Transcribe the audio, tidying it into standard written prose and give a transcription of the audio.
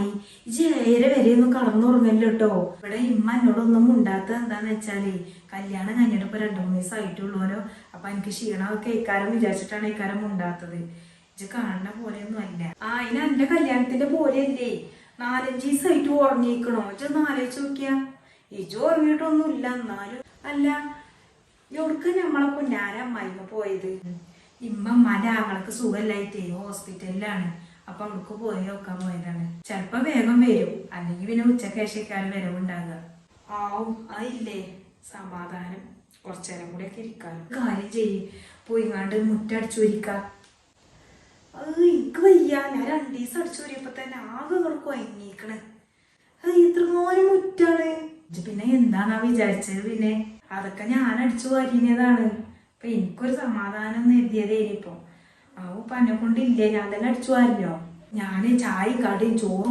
നേരമായി ഇജ് 7 വരെയൊന്നും കടന്നുറങ്ങല്ലോ കേട്ടോ. ഇവിടെ ഇമ്മ എന്നോടൊന്നും ഉണ്ടാത്തത് എന്താന്ന് വെച്ചാലേ കല്യാണം കഴിഞ്ഞിട്ട് ഇപ്പൊ 2-3 ദിവസമായിട്ടുള്ളൂരോ. അപ്പൊ എനിക്ക് ക്ഷീണമൊക്കെ ഇക്കാരം വിചാരിച്ചിട്ടാണ് ഇക്കാരം ഉണ്ടാത്തത്. ഇജ് കാണുന്ന പോലെയൊന്നും അല്ല. അതിന് എന്റെ കല്യാണത്തിന്റെ പോലെയല്ലേ 4-5 ദിവസമായിട്ട് ഉറങ്ങിക്കണോ? ഇജൊന്ന് ആലോചിച്ച് നോക്കിയാ. ഇജ് ഉറങ്ങിയിട്ടൊന്നും ഇല്ല. എന്നാലും അല്ല എവിടക്ക് നമ്മളെ പൊന്നാര അമ്മായിമ്മ പോയത്? ഇമ്മമാന്റെ ആങ്ങൾക്ക് സുഖമില്ലായിട്ടേ ഹോസ്പിറ്റലിലാണ്. അപ്പൊ അവിടേക്ക് പോയി നോക്കാൻ പോയതാണ്. ചെലപ്പോ വേഗം വരും, അല്ലെങ്കിൽ പിന്നെ ഉച്ചക്കേശക്കാണ് വരവുണ്ടാകുക. ആവും അതില്ലേ സമാധാനം. കുറച്ചേരം കൂടെ ഒക്കെ ഇരിക്കാനും കാര്യം ചെയ്യും. പോയിങ്ങാണ്ട് മുറ്റടിച്ചൊരിക്ക. എനിക്ക് വയ്യ. ഞാൻ 2 ദിവസം അടിച്ചോരിയപ്പോ തന്നെ ആകെ ഇങ്ങോട്ട് കൊയങ്ങിക്കണ്. ഇത്രമാനം മുറ്റാണ്. പിന്നെ എന്താന്നാ വിചാരിച്ചത്? പിന്നെ അതൊക്കെ ഞാൻ അടിച്ചു വാരിയതാണ്. അപ്പൊ എനിക്കൊരു സമാധാനം എഴുതിയതേനിപ്പോ. ആ ഉപ്പ എന്നെ കൊണ്ടില്ലേ, ഞാൻ തന്നെ അടിച്ചു വാരിയോ. ഞാന് ചായയും കടിയും ചോറും